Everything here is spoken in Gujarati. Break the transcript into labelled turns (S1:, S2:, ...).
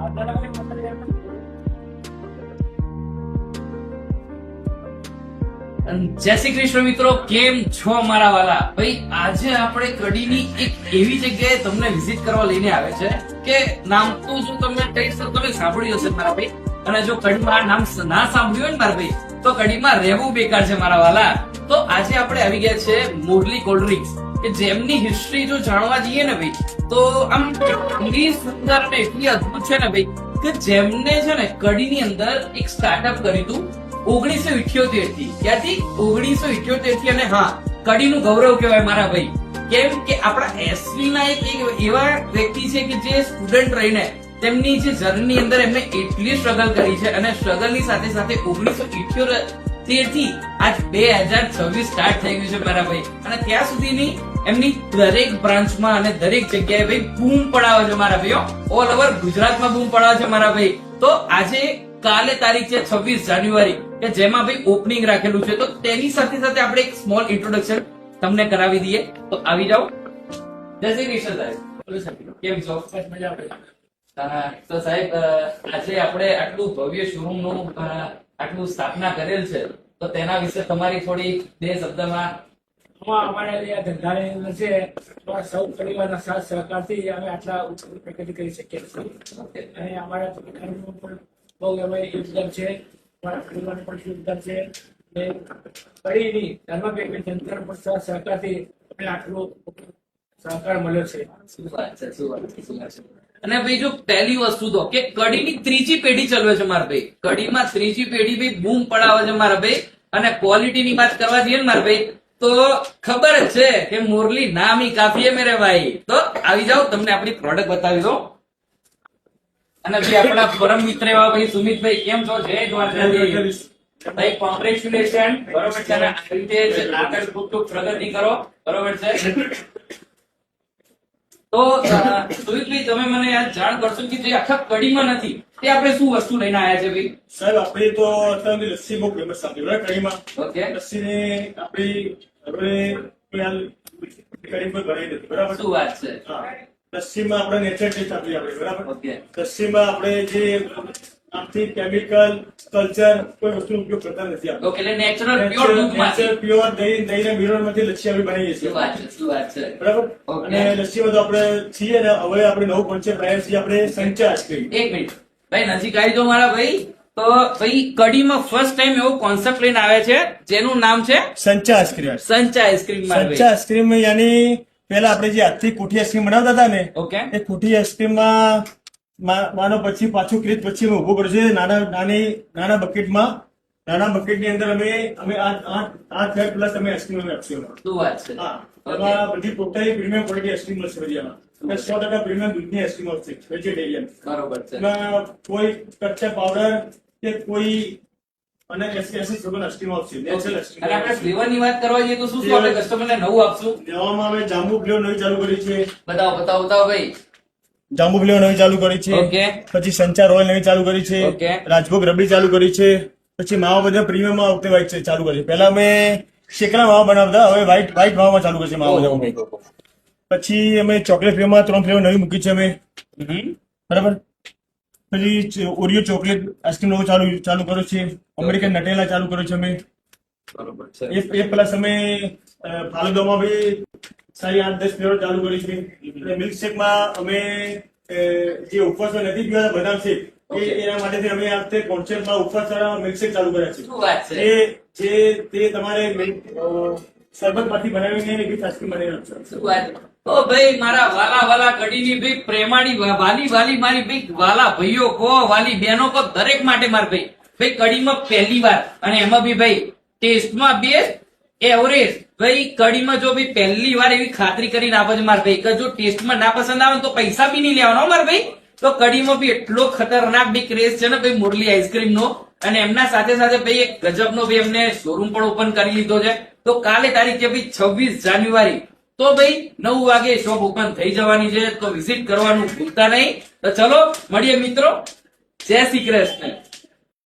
S1: જય શ્રી કૃષ્ણ મિત્રો, કેમ છો મારા વાલા ભાઈ? આજે આપણે કડીની એક એવી જગ્યાએ તમને વિઝિટ કરવા લઈને આવે છે કે નામ તો જો તમે ટેક્સ તમે સાંભળ્યું હશે મારા ભાઈ, અને જો કડીમાં નામ ના સાંભળ્યું હોય ને મારા ભાઈ તો કડીમાં રહેવું બેકાર છે મારા વાલા. તો આજે આપણે આવી ગયા છે મુરલી કોલ્ડ ડ્રિંક્સ, કે જેમની હિસ્ટ્રી જો જાણવા જઈએ ને ભાઈ તો આમ એટલી સુંદર અને એટલી અદભુત છે ને ભાઈ, કે જેમને છે ને કડીની અંદર એક સ્ટાર્ટઅપ કર્યું હતું 1978 થી. ક્યાંથી? 1978 થી. અને હા, કડીનું ગૌરવ કહેવાય મારા ભાઈ. કેમ કે આપણા એસવી ના એક એવા વ્યક્તિ છે કે જે સ્ટુડન્ટ રહીને તેમની જે જર્ની અંદર એમને એટલી સ્ટ્રગલ કરી છે, અને સ્ટ્રગલ ની સાથે સાથે 1978 થી આજ 2026 સ્ટાર્ટ થઈ ગયું છે મારા ભાઈ. અને ત્યાં સુધીની એમની દરેક બ્રાન્ચમાં અને દરેક જગ્યાએ ભાઈ બૂમ પડાવે છે મારા ભાઈઓ. ઓલ ઓવર ગુજરાતમાં બૂમ પડાવે છે મારા ભાઈ. તો આજે કાલે તારીખ છે 26 જાન્યુઆરી, કે જેમાં ભાઈ ઓપનિંગ રાખેલું છે. તો તેની સાથે સાથે આપણે એક સ્મોલ ઇન્ટ્રોડક્શન તમને કરાવી દઈએ. તો આવી જાઓ. જય શ્રી કૃષ્ણ સાહેબ, કેમ છો? તો સાહેબ આજે આપણે આટલું ભવ્ય શોરૂમ નું આટલું સ્થાપના કરેલ છે, તો તેના વિશે તમારી થોડી બે શબ્દમાં.
S2: અમારા જે ધંધાની અંદર છે સૌ પરિવારના સાથ સહકારથી અમે આટલા પ્રગતિ કરી શકીએ છીએ. અને અમારા પરિવારનું પણ બહુ એમાં યોગદાન છે, અમારા પરિવારનું પણ યોગદાન છે. કડીની ધર્મભેગી જનતાનો પણ સાથ સહકારથી અમે આટલું સહકાર મળ્યો છે.
S1: શું વાત છે, શું વાત છે, શું વાત છે. અને ભાઈ જો પહેલી વસ્તુ તો કે કડીની ત્રીજી પેઢી ચલવે છે મારા ભાઈ. કડીમાં ત્રીજી પેઢી ભાઈ બૂમ પડાવે છે મારા ભાઈ. અને ક્વોલિટીની વાત કરવા જઈએ ને મારા ભાઈ તો ખબર જ છે કે મુરલી નામ ही काफी है मेरे भाई. તો આવી જાઓ, તમને આપણી પ્રોડક્ટ બતાવી દો. અને જે આપણા પરમ મિત્ર એવા ભાઈ સુમિતભાઈ, કેમ છો? જય દ્વારકાધીશ ભાઈ, કોંગ્રેચ્યુલેશન. બરોબર છે, આ રીતે જ આગળ ખૂબ ખૂબ પ્રગતિ કરો. બરોબર છે. તો સુમિતભાઈ, તમે મને આ જાણ કરશો કે જે આખા કડીમાં નથી તે આપણે શું વસ્તુ લઈને આવ્યા છે ભાઈ?
S2: સાહેબ, આપણે તો અત્યારે લસ્સી બહુ ફેમસ આપણી બરાબર કડીમાં.
S1: ઓકે,
S2: લસ્સીને આપણી હવે કડી પર ભરાઈ નથી બરાબર.
S1: શું વાત છે.
S2: લસ્સીમાં આપણે નેચરલ ટેસ્ટ આપીએ આપણે બરાબર.
S1: ઓકે,
S2: લસ્સીમાં આપણે જે આમથી કેમિકલ કલ્ચર કોઈ વસ્તુ ઉપયોગ કરતા નથી આપણે.
S1: ઓકે, એટલે નેચરલ પ્યોર દૂધમાંથી.
S2: નેચરલ પ્યોર દહીં દહીંના મિનરલમાંથી લસ્સી આપણે બનાવીએ છીએ.
S1: શું વાત છે, શું વાત છે.
S2: બરાબર.
S1: ઓકે.
S2: અને લસ્સીમાં તો આપણે છીએ ને હવે આપણે નવું કોન્સેપ્ટ લાવ્યા છીએ આપણે સંચા આઈસ્ક્રીમ.
S1: એક મિનિટ ભાઈ, નજીક આવી જાઓ મારા ભાઈ. તો ભાઈ કડીમાં ફર્સ્ટ ટાઈમ એવો કોન્સેપ્ટ લઈને આવ્યા છે જેનું નામ છે
S2: સંચા આઈસ્ક્રીમ.
S1: સંચા આઈસ્ક્રીમ મારા
S2: સંચા
S1: ભાઈ.
S2: આઈસ્ક્રીમ યાની પેલા આપણે જે હાથથી કુઠી આઈસ્ક્રીમ બનાવતા હતા ને,
S1: ઓકે,
S2: એ કુઠી આઈસ્ક્રીમમાં માનો પછી પાછું ક્રીજ પછી અમે ઉભું કરશે નાના બકેટમાં. નાના બકેટની અંદર અમે 8 પ્લસ અમે આઈસ્ક્રીમ આપશું.
S1: શું વાત છે.
S2: હા, એમાં બધી ટોટલી પ્રીમિયમ ક્વોલિટી આઈસ્ક્રીમ મળશે બધી એમાં. 100% પ્રીમિયમ દૂધની આઈસ્ક્રીમ આવશે વેજીટેરિયન.
S1: બરોબર છે.
S2: એમાં કોઈ કચ્ચા પાવડર કે કોઈ અને એસી સુગર આઈસ્ક્રીમ આવશે. Natural ice cream.
S1: અને આપણે ફ્લેવર ની વાત કરવા જઈએ તો શું શું આપણે કસ્ટમરને નવું આપશું?
S2: નવામાં અમે જાંબુ ફ્લેવર નવી ચાલુ કરી છે.
S1: બતાવો બતાવો બતાવો ભાઈ.
S2: જાંબુ ફ્લેવર નવી ચાલુ કરી છે.
S1: ઓકે,
S2: પછી સંચા રોયલ નવી ચાલુ કરી છે.
S1: ઓકે.
S2: રાજભોગ રબડી ચાલુ કરી છે. પછી માવા બધા પ્રીમિયમ આ વખતે વ્હાઈટ છે ચાલુ કરી છે. પહેલા અમે શેકડા માવા બનાવતા, હવે વ્હાઈટ માવામાં ચાલુ કરી છે માવા બધા. પછી અમે ચોકલેટ ફ્લેવરમાં 3 ફ્લેવર નવી મૂકી છે અમે. બરાબર. પછી ઓરિયો ચોકલેટ આઈસ્ક્રીમ નવું ચાલુ કર્યો છે. અમેરિકન નટેલા ચાલુ કર્યો છે અમે.
S1: બરોબર છે.
S2: એ પ્લસ અમે ફાલુદામાં બી સારી 8-10 ફ્લેવર ચાલુ કરી છે. મિલ્કશેકમાં અમે જે ઉપવાસો નથી પીવાના બદામ શેક, એના માટે અમે આ વખતે કોન્સેપ્ટમાં ઉપવાસ વાળા મિલ્કશેક ચાલુ કર્યા છે.
S1: શું વાત છે.
S2: તે તમારે શરબત માંથી બનાવીને એવી આઈસ્ક્રીમ બનાવી આપશો.
S1: શું વાત. ઓ ભાઈ, મારા વાલા વાલા કડીની ભાઈ પ્રેમાળી વાલી વાલી મારી ભાઈ વાલા ભાઈઓ કો વાલી બહેનો કો દરેક માટે માર ભાઈ કડીમાં પહેલી વાર, અને એમાં બી ભાઈ ટેસ્ટમાં બેસ્ટ એવરેજ. ભાઈ કડીમાં જો ભાઈ પહેલી વાર એવી ખાતરી કરીને આપે છે માર ભાઈ કે જો ટેસ્ટમાં ના પસંદ આવે તો પૈસા બી નહીં લેવાનો માર ભાઈ. તો કડીમાં બી એટલો ખતરનાક બી ક્રેઝ છે ને ભાઈ મુરલી આઈસ્ક્રીમ નો. અને એમના સાથે સાથે ભાઈ એક ગજબનો ભાઈ એમને શોરૂમ પણ ઓપન કરી લીધો છે. તો કાલે તારીખ છે ભાઈ 26 જાન્યુઆરી. તો ભાઈ 9 વાગે શોપ ઓપન થઈ જવાની છે. તો વિઝિટ કરવાનું ભૂલતા નહીં. તો ચલો મળીએ મિત્રો. જય શ્રી કૃષ્ણ.